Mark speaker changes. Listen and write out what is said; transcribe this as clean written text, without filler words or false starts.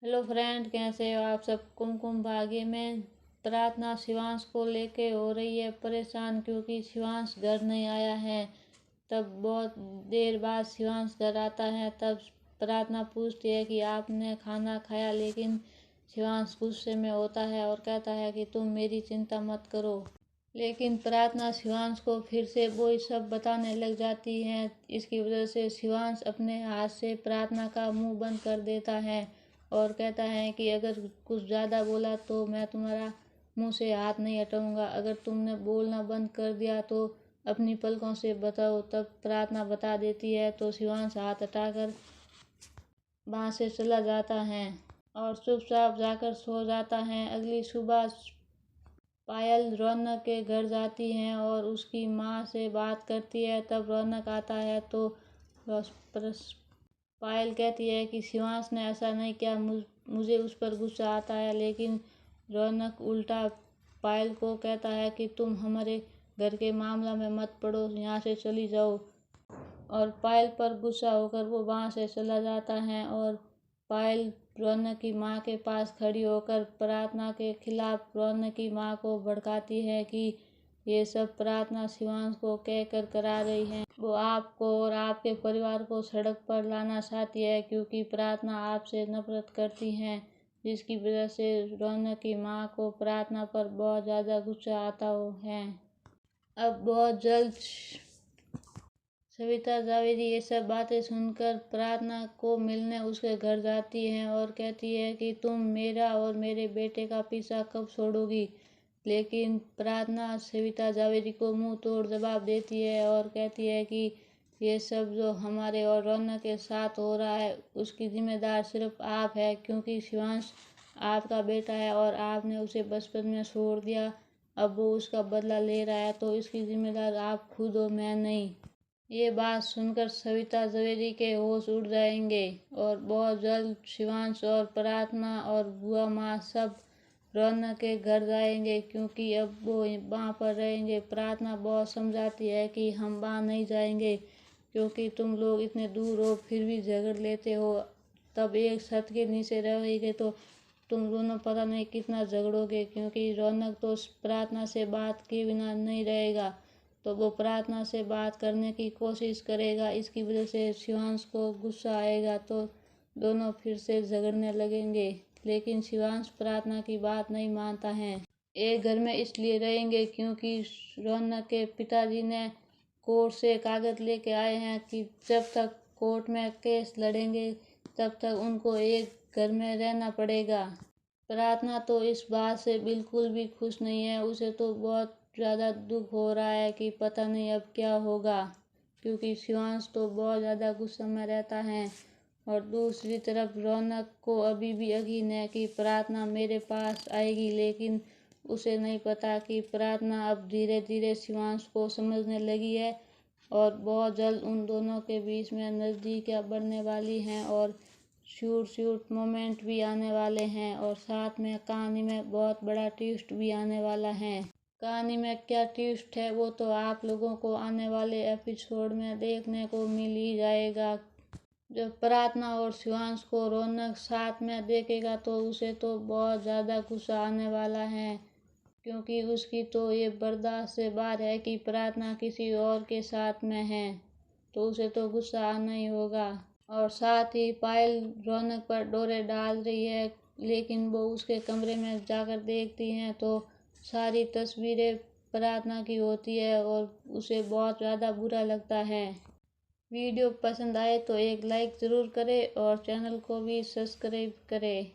Speaker 1: Hello friend, कैसे हो आप सब। कुमकुम भाग्य में प्रार्थना शिवांश को लेके हो रही है परेशान, क्योंकि शिवांश घर नहीं आया है। तब बहुत देर बाद शिवांश घर आता है। तब प्रार्थना पूछती है कि आपने खाना खाया, लेकिन शिवांश गुस्से में होता है और कहता है कि तुम मेरी चिंता मत करो। लेकिन प्रार्थना शिवांश को फिर से वही सब बताने लग जाती है। इसकी वजह से शिवांश अपने हाथ से प्रार्थना का मुंह बंद कर देता है और कहता है कि अगर कुछ ज़्यादा बोला तो मैं तुम्हारा मुंह से हाथ नहीं हटाऊंगा। अगर तुमने बोलना बंद कर दिया तो अपनी पलकों से बताओ। तब प्रार्थना बता देती है तो शिवांश हाथ हटाकर वहाँ से चला जाता है और चुपचाप जाकर सो जाता है। अगली सुबह पायल रौनक के घर जाती है और उसकी माँ से बात करती है। तब रौनक आता है तो पायल कहती है कि शिवांश ने ऐसा नहीं किया, मुझे उस पर गुस्सा आता है। लेकिन रौनक उल्टा पायल को कहता है कि तुम हमारे घर के मामला में मत पड़ो, यहाँ से चली जाओ। और पायल पर गुस्सा होकर वो वहाँ से चला जाता है और पायल रौनक की माँ के पास खड़ी होकर प्रार्थना के खिलाफ रौनक की माँ को भड़काती है कि ये सब प्रार्थना शिवांश को कहकर करा रही है। वो आपको और आपके परिवार को सड़क पर लाना चाहती है, क्योंकि प्रार्थना आपसे नफरत करती हैं। जिसकी वजह से रौनक की माँ को प्रार्थना पर बहुत ज़्यादा गुस्सा आता है। अब बहुत जल्द सविता जावेदी ये सब बातें सुनकर प्रार्थना को मिलने उसके घर जाती हैं और कहती है कि तुम मेरा और मेरे बेटे का पीछा कब छोड़ोगी। लेकिन प्रार्थना सविता जावेदी को मुंह तोड़ जवाब देती है और कहती है कि ये सब जो हमारे और रौनक के साथ हो रहा है उसकी जिम्मेदार सिर्फ आप है, क्योंकि शिवांश आपका बेटा है और आपने उसे बचपन में छोड़ दिया। अब वो उसका बदला ले रहा है, तो इसकी जिम्मेदार आप खुद हो, मैं नहीं। ये बात सुनकर सविता जावेदी के होश उड़ जाएंगे और बहुत जल्द शिवांश और प्रार्थना और बुआ माँ सब रौनक के घर जाएंगे, क्योंकि अब वो वहाँ पर रहेंगे। प्रार्थना बहुत समझाती है कि हम वहाँ नहीं जाएंगे, क्योंकि तुम लोग इतने दूर हो फिर भी झगड़ लेते हो। तब एक छत के नीचे रहेंगे तो तुम दोनों पता नहीं कितना झगड़ोगे, क्योंकि रौनक तो प्रार्थना से बात किए बिना नहीं रहेगा, तो वो प्रार्थना से बात करने की कोशिश करेगा। इसकी वजह से शिवांश को गुस्सा आएगा तो दोनों फिर से झगड़ने लगेंगे। लेकिन शिवांश प्रार्थना की बात नहीं मानता है। एक घर में इसलिए रहेंगे क्योंकि रौनक के पिताजी ने कोर्ट से कागज लेके आए हैं कि जब तक कोर्ट में केस लड़ेंगे तब तक उनको एक घर में रहना पड़ेगा। प्रार्थना तो इस बात से बिल्कुल भी खुश नहीं है। उसे तो बहुत ज़्यादा दुख हो रहा है कि पता नहीं अब क्या होगा, क्योंकि शिवांश तो बहुत ज़्यादा गुस्से में रहता है। और दूसरी तरफ रौनक को अभी भी यकीन है कि प्रार्थना मेरे पास आएगी, लेकिन उसे नहीं पता कि प्रार्थना अब धीरे धीरे शिवांश को समझने लगी है और बहुत जल्द उन दोनों के बीच में नज़दीकियाँ बढ़ने वाली हैं और शूट मोमेंट भी आने वाले हैं। और साथ में कहानी में बहुत बड़ा ट्विस्ट भी आने वाला है। कहानी में क्या ट्विस्ट है वो तो आप लोगों को आने वाले एपिसोड में देखने को मिल ही जाएगा। जब प्रार्थना और शिवांश को रौनक साथ में देखेगा तो उसे तो बहुत ज़्यादा गुस्सा आने वाला है, क्योंकि उसकी तो ये बर्दाश्त से बाहर है कि प्रार्थना किसी और के साथ में है, तो उसे तो गुस्सा आना ही होगा। और साथ ही पायल रौनक पर डोरे डाल रही है, लेकिन वो उसके कमरे में जाकर देखती हैं तो सारी तस्वीरें प्रार्थना की होती है और उसे बहुत ज़्यादा बुरा लगता है। वीडियो पसंद आए तो एक लाइक ज़रूर करें और चैनल को भी सब्सक्राइब करें।